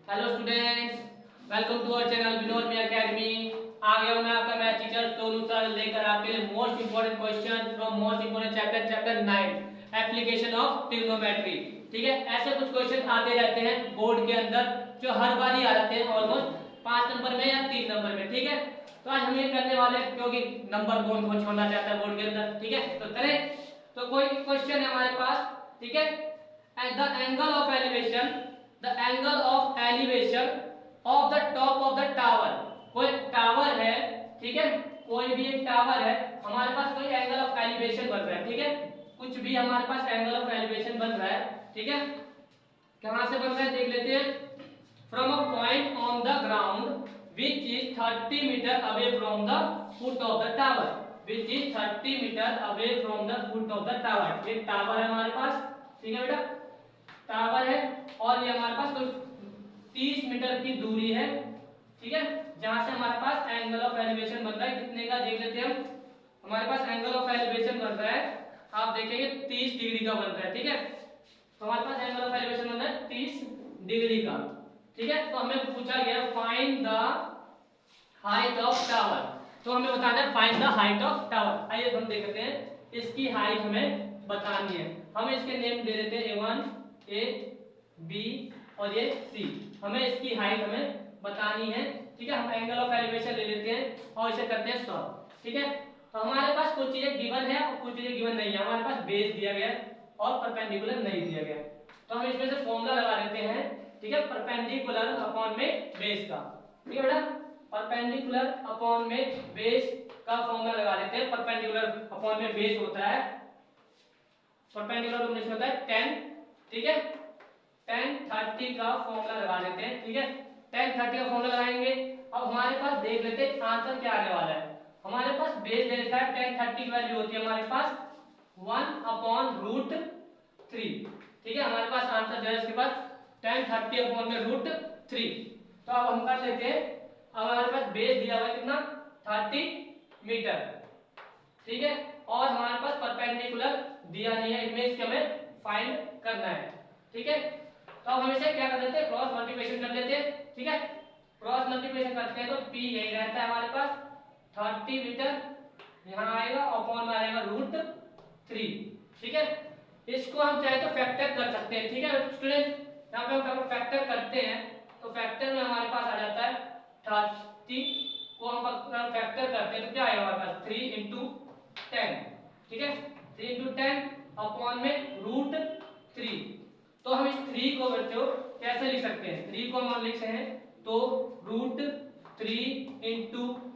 Hello students, welcome to our channel Vinod मी academy. आ गया हूं मैं आपका मैथ टीचर सोनू सर लेकर आपके लिए most important question from most important chapter 9 application of trigonometry. ठीक है, ऐसे कुछ क्वेश्चन आते रहते हैं बोर्ड के अंदर जो हर बार ही आ जाते हैं, ऑलमोस्ट 5 नंबर में या 3 नंबर में। ठीक है, तो आज हम ये करने वाले हैं क्योंकि नंबर कौन कौन छोड़ना चाहता है बोर्ड के अंदर। ठीक है, तो करें। तो कोई क्वेश्चन है हमारे पास। ठीक है, at the angle of elevation the angle of elevation of the top of the tower। कोई टावर है, ठीक है, कोई भी एक टावर है, हमारे पास कोई एंगल ऑफ एलिवेशन बन रहा है। ठीक है, कुछ भी हमारे पास एंगल ऑफ एलिवेशन बन रहा है। ठीक है, कहां से बन रहा है देख लेते हैं। From a point on the ground which is 30 metre away from the foot of the tower, which is 30 metre away from the foot of the tower. एक टावर है हमारे पास, ठीक है बेटा, टावर है और ये हमारे पास कुछ 30 मीटर की दूरी है। ठीक है, जहां से हमारे पास एंगल ऑफ एलिवेशन बन रहा है, कितने का देख लेते हैं हम। हमारे पास एंगल ऑफ एलिवेशन बन रहा है, आप देखेंगे 30 डिग्री का बन रहा है। ठीक है, तो हमारे पास एंगल ऑफ एलिवेशन बन रहा है 30 डिग्री का। ठीक है, तो हमें पूछा गया find the height of tower. तो हमें बताना है find the height of tower. आइए हम देखते हैं, इसकी हाइट हमें बतानी है। हम इसके नेम दे देते हैं A1 A B और ये C। हमें इसकी हाइट हमें बतानी है। ठीक है, हम एंगल ऑफ एलिवेशन ले लेते हैं और इसे करते हैं सॉल्व। ठीक है, तो हमारे पास कुछ चीजें गिवन है और कुछ चीजें गिवन नहीं है। हमारे पास बेस दिया गया है और परपेंडिकुलर नहीं दिया गया, तो हम इसमें से फॉर्मूला लगा लेते हैं। ठीक है, परपेंडिकुलर अपॉन में बेस का। ठीक है बेटा, परपेंडिकुलर अपॉन में बेस का फॉर्मूला लगा लेते हैं। परपेंडिकुलर अपॉन में बेस होता है, परपेंडिकुलर कॉम्बिनेशन होता है 10। ठीक है, 10 30 का फॉर्मूला लगा लेते हैं। ठीक है, 10 30 का फॉर्मूला लगाएंगे। अब हमारे पास देख लेते हैं आंसर क्या आने वाला है। हमारे पास बेस दे रखा है 10 30 की वैल्यू होती है हमारे पास 1/√3। ठीक है, हमारे पास आंसर जो है इसके पास 10 30 अपॉन में √3। तो अब हम कर लेते हैं। अब हमारे पास बेस दिया हुआ है कितना, 30 मीटर। ठीक है, और हमारे पास परपेंडिकुलर दिया नहीं है, इमेज के हमें फाइंड करना है। ठीक है, तो अब हम इसे क्या कर लेते हैं, क्रॉस मल्टीप्लिकेशन कर लेते हैं। ठीक है, क्रॉस मल्टीप्लिकेशन करते हैं तो p यही रहता है हमारे पास 30 मीटर, यहां आएगा अपॉन में आएगा √3। ठीक है, इसको हम चाहे तो फैक्टर कर सकते हैं। ठीक है स्टूडेंट, यहां पे हम फैक्टर करते हैं तो फैक्टर में हमारे पास आ जाता है 30 को हम फैक्टर करते हैं तो क्या आएगा हमारे पास 3 × 10। ठीक है, 3 × 10 अपॉन में √3। तो हम इस 3 को बच्चों कैसे लिख सकते हैं, 3 को हम लिख सकते हैं तो √3 ×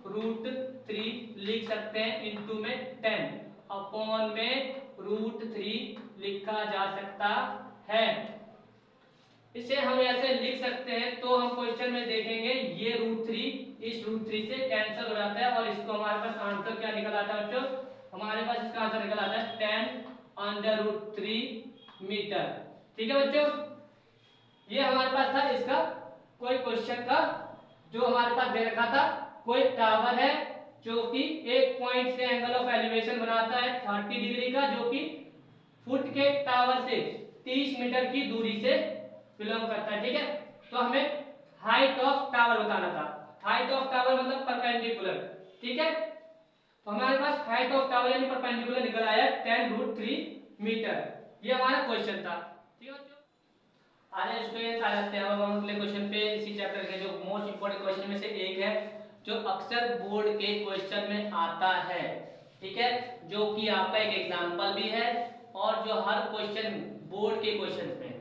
√3 लिख सकते हैं, इनटू में 10 अपॉन में √3 लिखा जा सकता है। इसे हम ऐसे लिख सकते हैं तो हम क्वेश्चन में देखेंगे ये √3 इस √3 से कैंसिल हो जाता है और इसको हमारे पास आंसर क्या निकल आता है बच्चों, हमारे पास इसका आंसर निकल आता है 10√3 मीटर। ठीक है बच्चों, ये हमारे पास था इसका कोई क्वेश्चन का जो हमारे पास दे रखा था। कोई टावर है जो कि एक पॉइंट से एंगल ऑफ एलिवेशन बनाता है 30 डिग्री का, जो कि फुट के टावर से 30 मीटर की दूरी से बिलोंग करता है। ठीक है, तो हमें हाइट ऑफ टावर बताना था। हाइट ऑफ टावर मतलब परपेंडिकुलर। ठीक है, तो हमारे पास हाइट ऑफ टावर यानी परपेंडिकुलर निकल आया 10√3 मीटर। ये हमारा क्वेश्चन था। ठीक है, आगे स्टूडेंट्स आ जाते हैं अब हम अगले क्वेश्चन पे। इसी चैप्टर के जो मोस्ट इंपोर्टेंट क्वेश्चन में से एक है जो अक्सर बोर्ड के क्वेश्चन में आता है। ठीक है, जो कि आपका एक एग्जांपल भी है और जो हर क्वेश्चन बोर्ड के क्वेश्चन में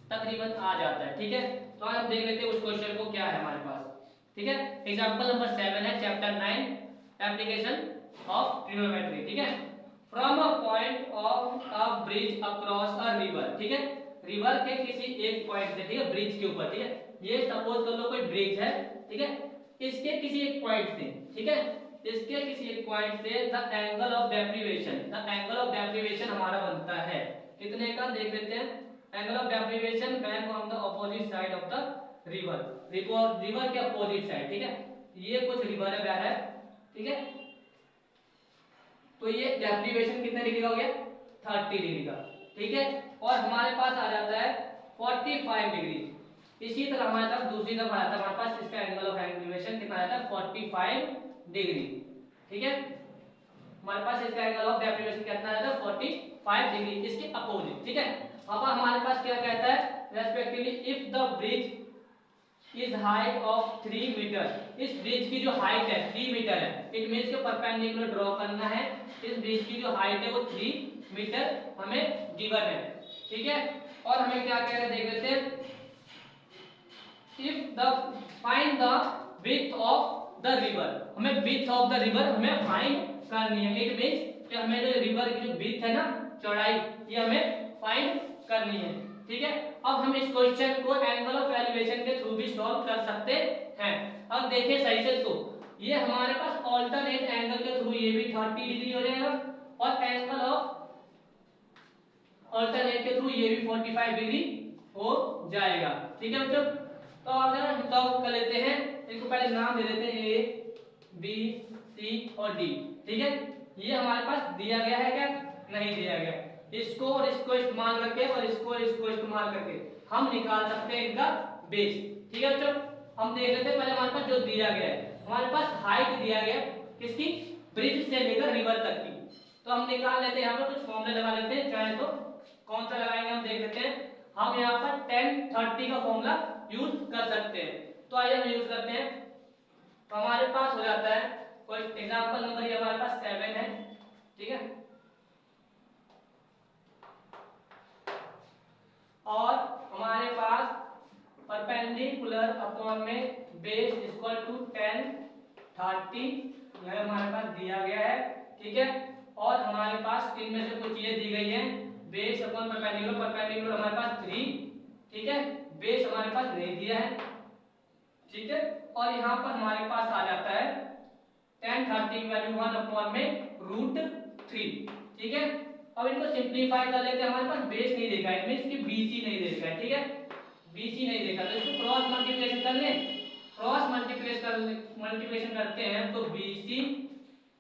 तकरीबन आ जाता है। ठीक है, तो हम देख लेते हैं उस क्वेश्चन को क्या है हमारे पास। ठीक है, एग्जांपल नंबर 7 है चैप्टर 9 एप्लीकेशन ऑफ ट्रिग्नोमेट्री। ठीक है, from a point of a bridge across a river. ठीक है, रिवर के किसी एक पॉइंट से, ठीक है, ब्रिज के ऊपर। ठीक है, ये सपोज कर लो कोई ब्रिज है। ठीक है, इसके किसी एक पॉइंट से, ठीक है, इसके किसी एक पॉइंट से the angle of deprivation, the angle of deprivation हमारा बनता है कितने का देख लेते हैं। Angle of deprivation when on the opposite side of the river, river के अपोजिट साइड। ठीक है, ये कुछ रिवर है बह रहा है। ठीक है, तो ये डेप्रिवेशन कितने डिग्री का हो गया 30 डिग्री का। ठीक है, और हमारे पास आ जाता है 45 डिग्री। इसी तरह हमारे पास दूसरी तरफ आ जाता है, हमारे पास इसका एंगल ऑफ एलिवेशन कितना आता है 45 डिग्री। ठीक है, हमारे पास इसका एंगल ऑफ डेप्रिवेशन कितना आता है 45 डिग्री, इसके अपोजिट। ठीक है, अब हमारे पास क्या कहता है respectively if the bridge is height of 3 metre, इस ब्रिज की जो हाइट है 3 मीटर है, इट मींस के परपेंडिकुलर ड्रॉ करना है, इस ब्रिज की जो हाइट है वो 3 मीटर हमें गिवन है। ठीक है, और हमें क्या कह रहे हैं देख लेते हैं, if the find the width of the river, हमें विड्थ ऑफ द रिवर हमें फाइंड करनी है। इट मींस कि हमें जो रिवर की जो विड्थ है ना, चौड़ाई, ये हमें फाइंड करनी है। ठीक है, अब हम इस क्वेश्चन को एंगल ऑफ एलिवेशन के थ्रू भी सॉल्व कर सकते हैं। अब देखिए सही से, तो ये हमारे पास ऑल्टरनेट एंगल के थ्रू ये भी 30 डिग्री हो जाएगा और एंगल ऑफ ऑल्टरनेट के थ्रू ये भी 45 डिग्री हो जाएगा। ठीक है बच्चों, तो अब हम सॉल्व कर लेते हैं, इनको पहले नाम दे देते हैं ए बी सी और डी। ठीक है, ये हमारे पास दिया गया है क्या, नहीं दिया गया, इसको और इसको इस्तेमाल करके और इसको इस्तेमाल करके हम निकाल सकते हैं इनका बेस। ठीक है बच्चों, हम देख लेते हैं पहले हमारे पास जो दिया गया है, हमारे पास हाइट दिया गया किसकी, ब्रिज से लेकर रिवर तक की, तो हम निकाल लेते हैं, यहाँ पर कुछ फॉर्मूले लगा लेते हैं, चाहे तो कौन सा लगाएंगे हम देख लेते हैं। हम यहाँ पर 10-30 का फॉर्मूला यूज कर सकते हैं, तो आइए हम यूज करते हैं। तो हमारे पास हो जाता है, कोई एग्जांपल नंबर ये हमारे पास 7 है। ठीक है, और हमारे पास परपेंडिकुलर अपॉन में बेस इक्वल टू 10-30 यह हमारे पास दिया गया है। ठीक है, और हमारे पास इनमें से कुछ चीजें दी गई हैं, बेस अपॉन परपेंडिकुलर, परपेंडिकुलर हमारे पास 3। ठीक है, बेस हमारे पास नहीं दिया है। ठीक है, और यहाँ पर हमारे पास आ जाता है 10-30 की वैल्यू 1 अपॉन में √3। ठीक है, अब इनको सिंप्लीफाई कर लेते हैं, हमारे पास बेस नहीं देखा है, मींस कि बीसी नहीं देखा है। ठीक है, बीसी नहीं देखा तो इसको क्रॉस मल्टीप्लिकेशन कर लें, क्रॉस मल्टीप्लिकेशन करते हैं तो बीसी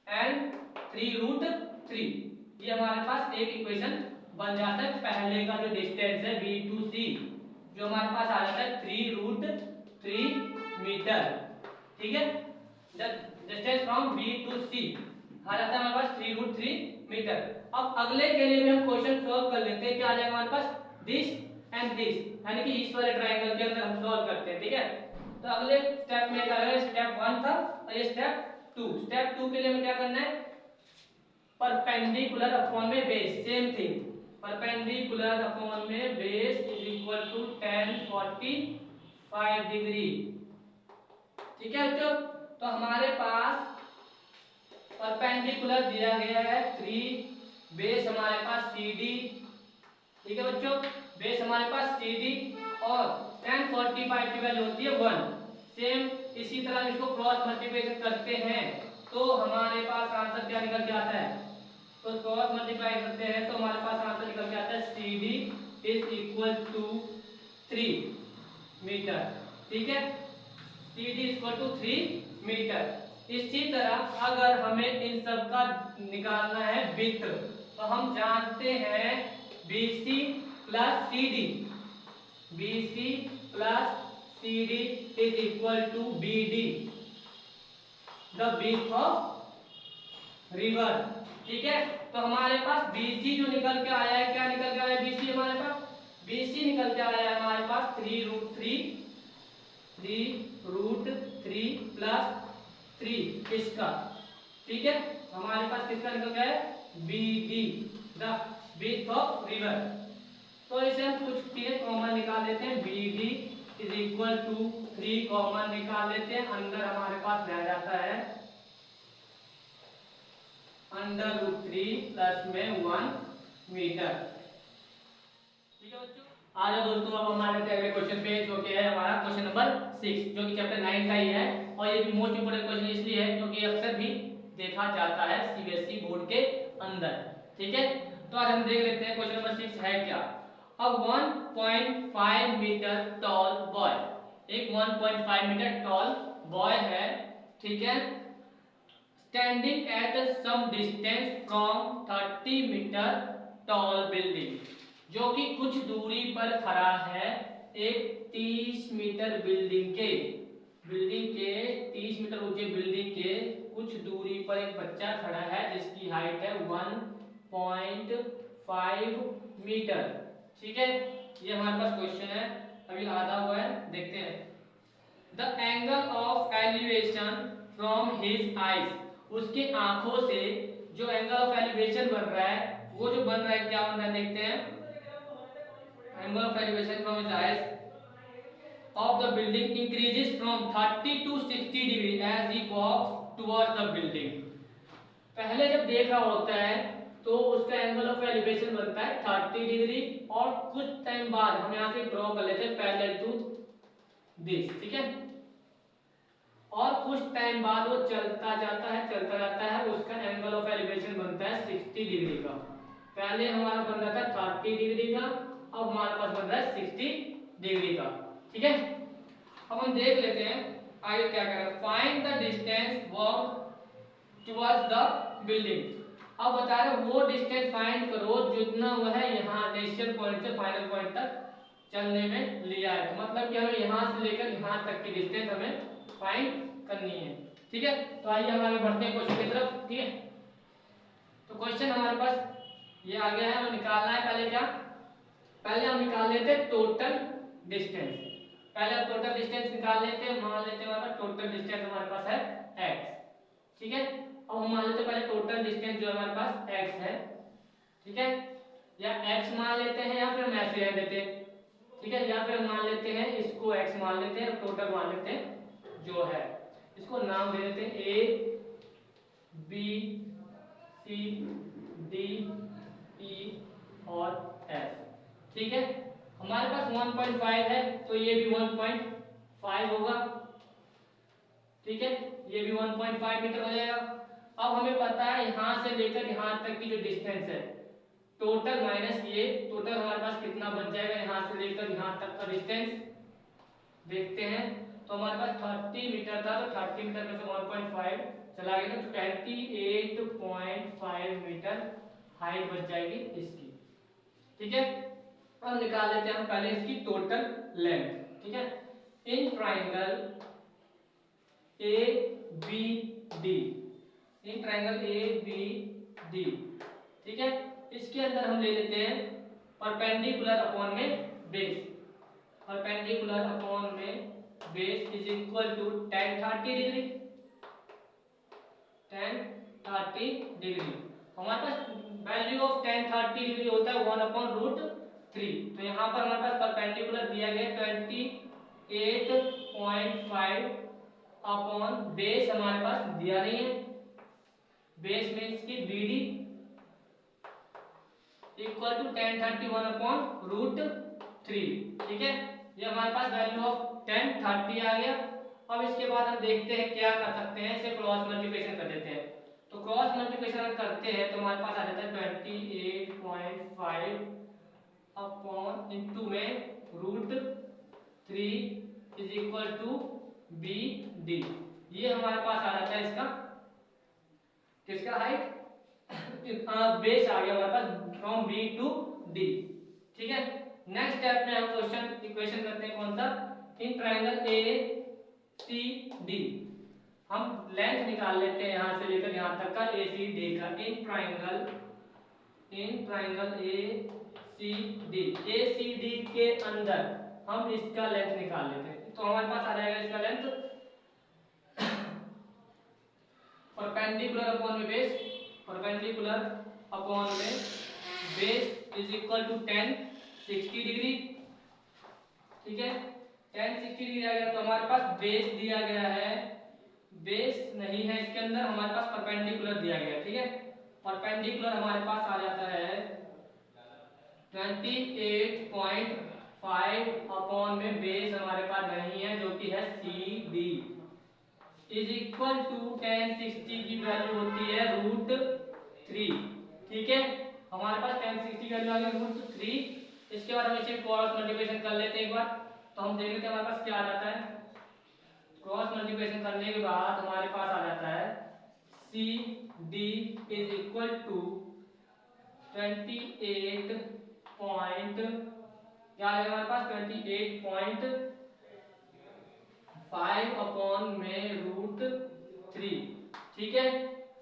एंड 3√3, ये हमारे पास एक इक्वेशन बन जाता है। पहले का जो डिस्टेंस है बी टू सी, जो हमारे पास आ जाता है 3√3 मीटर। ठीक है, डिस्टेंस फ्रॉम बी टू सी आ जाता है हमारे पास 3√3 मीटर। अब अगले के लिए भी हम क्वेश्चन सॉल्व कर लेते हैं, क्या आ जाएगा हमारे पास दिस एंड दिस, यानी कि इस वाले ट्रायंगल के अंदर हम सॉल्व करते हैं। ठीक है, तो अगले स्टेप में क्या है, स्टेप 1 था और ये स्टेप 2। स्टेप 2 के लिए हमें क्या करना है, परपेंडिकुलर अपॉन में base, same thing, perpendicular upon में base is equal to 10-45 degree. ठीक है बच्चों, तो हमारे पास परपेंडिकुलर दिया गया है 3, बेस हमारे पास CD। ठीक है बच्चों, बेस हमारे पास CD और 10-45 की वैल्यू होती है 1। सेम इसी तरह हम इसको क्रॉस मल्टीप्लिकेशन करते हैं तो हमारे पास आंसर क्या निकल के आता है, तो क्रॉस मल्टीप्लाई करते हैं तो हमारे पास आंसर निकल के आता है CD is equal to 3 metre. ठीक है, CD इक्वल टू 3 मीटर। इसी तरह अगर हमें इन सब का निकालना है विड्थ, तो हम जानते हैं BC plus CD, BC plus CD is equal to BD, the width of river. ठीक है, तो हमारे पास BC जो निकल के आया है, क्या निकल के आया है BC हमारे पास, BC निकल के आया है हमारे पास 3√3 प्लस 3 इसका। ठीक है, हमारे पास किसका निकल गया है BD, the width of river. तो इसे हम कुछ चीजें कॉमन निकाल लेते हैं, BD is equal to 3 common निकाल लेते हैं, अंदर हमारे पास रह जाता है √3 प्लस में 1 मीटर। ठीक है बच्चों, आ जाओ दोस्तों अब हमारे अगले क्वेश्चन पे, जो कि है हमारा क्वेश्चन नंबर 6, जो कि चैप्टर 9 का ही है, और ये भी मोस्ट इंपोर्टेंट क्वेश्चन इसलिए है क्योंकि अक्सर भी देखा जाता है CBSE बोर्ड के अंदर। ठीक है, तो आज हम देख लेते हैं क्वेश्चन नंबर 6 है क्या। अब 1.5 मीटर टॉल बॉय, एक 1.5 मीटर टॉल बॉय है। ठीक है, standing at some distance from 30 metre tall building, जो कि कुछ दूरी पर खड़ा है एक 30 मीटर बिल्डिंग के 30 मीटर ऊंचे बिल्डिंग के कुछ दूरी पर एक बच्चा खड़ा है जिसकी हाइट है 1.5 मीटर। ठीक है, ये हमारे पास क्वेश्चन है, अभी आधा हुआ है, देखते हैं। The angle of elevation from his eyes, उसके आंखों से जो एंगल ऑफ एलिवेशन बन रहा है, वो जो बन रहा है क्या बन रहा है देखते हैं। Angle of elevation from his eyes of the building increases from 30 to 60 degree as he walks towards the building। पहले जब देख रहा होता है तो उसका एंगल ऑफ एलिवेशन बनता है 30 डिग्री, और कुछ टाइम बाद हम यहाँ से ड्रॉ कर लेते हैं पैरेलल टू दिस। ठीक है, और कुछ टाइम बाद वो चलता जाता है, उसका एंगल ऑफ एलिवेशन बनता है 60 डिग्री का। पहले हमारा बन रहा था 30 डिग्री का, अब हमारे पास बन रहा है 60 डिग्री का। ठीक है, अब हम देख लेते हैं आगे क्या कर रहा है। Find the distance walk towards the building. अब बता रहे वो डिस्टेंस फाइंड करो जितना वह यहाँ इनिशियल पॉइंट से फाइनल पॉइंट तक चलने में लिया है। तो मतलब कि हमें यहाँ से लेकर यहाँ तक की डिस्टेंस हमें फाइंड करनी है। ठीक है, तो आइए हम आगे बढ़ते हैं क्वेश्चन की तरफ। ठीक है, तो क्वेश्चन हमारे पास ये आ गया है, हमें निकालना है पहले क्या, पहले हम निकाल लेते हैं टोटल डिस्टेंस। पहले हम टोटल डिस्टेंस निकाल लेते हैं, मान लेते हैं हमारे पास टोटल डिस्टेंस हमारे पास है x। ठीक है, अब हम मान लेते हैं पहले टोटल डिस्टेंस जो हमारे पास x है। ठीक है, या x मान लेते हैं या फिर हम ऐसे रहने देते हैं। ठीक है, या फिर मान लेते हैं इसको x मान लेते हैं, टोटल मान लेते हैं जो है, इसको नाम दे देते हैं a b c d e और f। ठीक है, हमारे पास 1.5 है तो ये भी 1.5 होगा। ठीक है, ये भी 1.5 मीटर हो जाएगा। अब हमें पता है यहाँ से लेकर यहाँ तक की जो डिस्टेंस है, टोटल माइनस ये, टोटल हमारे पास कितना बच जाएगा यहाँ से लेकर यहाँ तक का डिस्टेंस देखते हैं। तो हमारे पास 30 मीटर था, तो 30 मीटर में से 1.5 चला गया तो 28.5 मीटर हाइट बच जाएगी इसकी। ठीक है, अब निकाल लेते हैं हम पहले इसकी टोटल लेंथ। ठीक है, in triangle A B D, in triangle A B D. ठीक है, इसके अंदर हम ले लेते हैं परपेंडिकुलर अपॉन में बेस। परपेंडिकुलर अपॉन में base is equal to tan 30 degree. tan 30 degree हमारे पास वैल्यू ऑफ tan 30 डिग्री होता है 1/√3। तो यहाँ पर हमारे पास परपेंडिकुलर दिया गया 28.5 अपॉन बेस हमारे पास दिया नहीं है, बेस मीन्स की BD इक्वल टू tan 31/√3। ठीक है, ये हमारे पास वैल्यू ऑफ tan 30 आ गया। अब इसके बाद हम देखते हैं क्या कर सकते हैं, इसे क्रॉस मल्टीप्लिकेशन कर देते हैं। तो क्रॉस मल्टीप्लिकेशन करते हैं तो हमारे पास आ जाता है 28.5 अपॉन इनटू में √3 इज इक्वल टू BD। ये हमारे पास आ जाता है इसका किसका हाइट, बेस आ गया हमारे पास फ्रॉम B टू D। ठीक है, नेक्स्ट स्टेप में हम क्वेश्चन इक्वेशन करते हैं कौन सा, इन ट्रायंगल ACD। हम लेंथ निकाल लेते हैं यहाँ से लेकर यहाँ तक का ACD का। इन ट्रायंगल ACD के अंदर हम इसका लेंथ निकाल लेते हैं। तो हमारे पास आ जाएगा इसका लेंथ परपेंडिकुलर अपॉन में बेस, परपेंडिकुलर अपॉन में base is equal to tan 60 degree. ठीक है, tan 60 डिग्री आ गया। तो हमारे पास बेस दिया गया है, बेस नहीं है इसके अंदर, हमारे पास परपेंडिकुलर दिया गया है। ठीक है, परपेंडिकुलर हमारे पास आ जाता है 28.5 अपॉन में बेस हमारे पास नहीं है जो कि है CD is equal to tan 60 की वैल्यू होती है √3। ठीक है, हमारे पास tan 60 की वैल्यू आ गई √3। इसके बाद हम इसे क्रॉस मल्टीप्लिकेशन कर लेते हैं एक बार, तो हम देख लेते हैं हमारे पास क्या आ जाता है। क्रॉस मल्टीप्लिकेशन करने के बाद हमारे पास आ जाता है CD इज इक्वल टू 28.5 क्या आएगा हमारे पास 28.5 अपॉन में √3। ठीक है,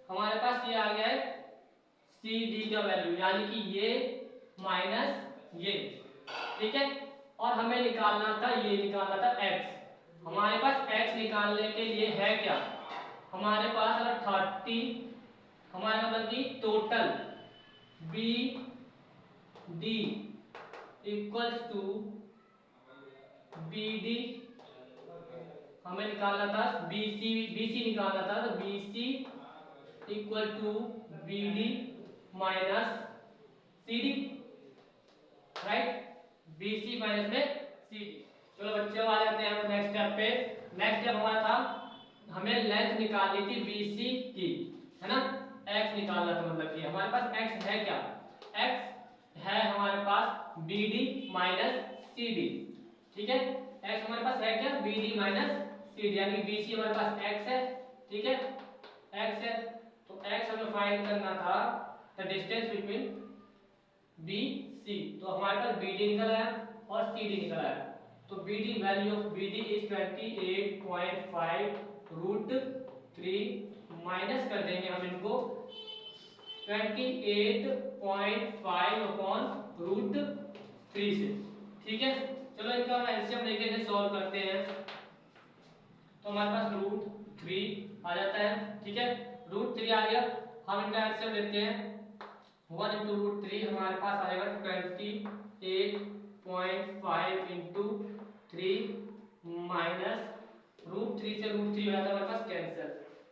हमारे पास ये आ गया है सी डी का वैल्यू, यानी कि ये माइनस ये। ठीक है, और हमें निकालना था, ये निकालना था एक्स। हमारे पास एक्स निकालने के लिए है क्या, हमारे पास अगर 30 हमारे मतलब कि total B D equals to B D, हमें निकालना था बीसी निकालना था, तो BC equal to B D minus C D, right, BC minus में सी डी। चलो बच्चे आ जाते हैं हम नेक्स्ट स्टेप पे। नेक्स्ट स्टेप हमारा था, हमें लेंथ निकालनी थी बीसी की, है ना, एक्स निकालना था, मतलब कि हमारे पास एक्स है क्या, एक्स है हमारे पास B D minus C D. ठीक है, एक्स हमारे पास है क्या, B D minus C D, यानी बीसी हमारे पास एक्स है। ठीक है, एक्स है, तो एक्स हमें फाइंड करना था the distance between B C, तो हमारे पास बी डी निकल आया और सी डी निकल आया। तो B D value of B D is 28.5 √3, minus कर देंगे हम इनको 28.5 अपॉन √3 से। ठीक है, चलो इनका हम एलसीएम लेके इसे सॉल्व करते हैं। तो हमारे पास √3 आ जाता है। ठीक है, √3 आ गया, हम इनका एलसीएम लेते हैं। 1 इंटू √3 हमारे पास आएगा 28.5 इंटू 3 माइनस √3 से √3 हो जाता है हमारे पास कैंसिल।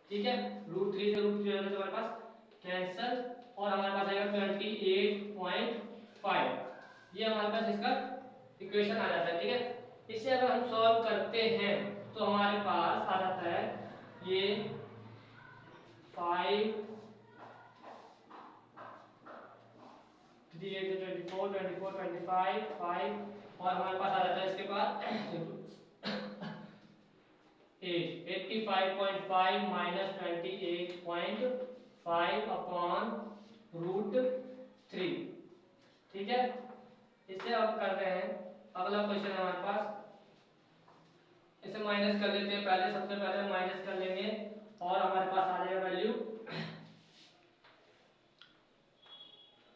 ठीक है, √3 से √3 हो जाता है हमारे पास कैंसिल, और हमारे पास आएगा 28.5, ये हमारे पास इसका इक्वेशन आ जाता है। ठीक है, इसे अगर हम सॉल्व करते हैं तो हमारे पास आ जाता है ये 5 3 8 24 24 25 5, और हमारे पास आ जाता है इसके बाद 85.5 माइनस 28.5 अपॉन √3। ठीक है, इससे अब कर रहे हैं अगला क्वेश्चन हमारे पास, इसे माइनस कर लेते हैं पहले, सबसे पहले माइनस कर लेंगे और हमारे पास आ जाएगा वैल्यू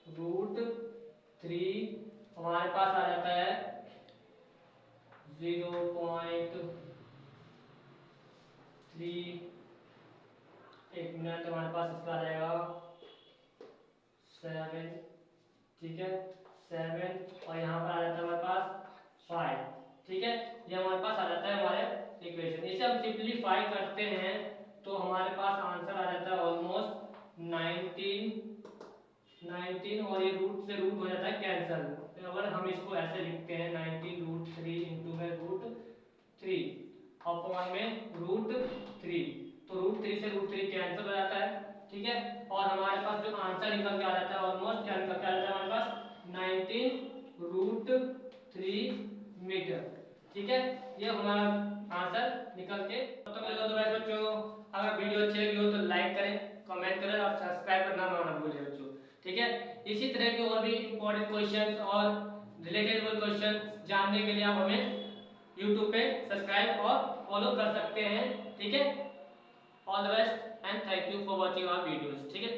√3, हमारे पास आ जाता है 0.3, एक मिनट, हमारे पास इसका आ जाएगा 7। ठीक है, 7, और यहाँ पर आ जाता है हमारे पास 5। ठीक है, ये हमारे पास आ जाता है हमारे इक्वेशन। इसे हम सिंपलीफाई करते हैं तो हमारे पास आंसर आ जाता है ऑलमोस्ट 19, और ये रूट से रूट हो जाता है कैंसिल। तो अगर हम इसको ऐसे लिखते हैं 19√3 इंटू में √3 अपॉन में √3, तो √3 से √3 कैंसिल हो जाता है। ठीक है, और हमारे पास जो आंसर निकल के आ जाता है ऑलमोस्ट क्या निकल के आ जाता है हमारे पास 19√3 मीटर। ठीक है, ये हमारा आंसर निकल के तब तक लगा। तो बच्चों अगर वीडियो अच्छी लगी हो तो लाइक करें, कमेंट करें और सब्सक्राइब करना मत भूलिए बच्चों। ठीक है, इसी तरह के और भी इंपॉर्टेंट क्वेश्चंस और रिलेटेबल क्वेश्चन जानने के लिए आप हमें YouTube पे सब्सक्राइब और फॉलो कर सकते हैं। ठीक है, all the best and thank you for watching our videos. ठीक है।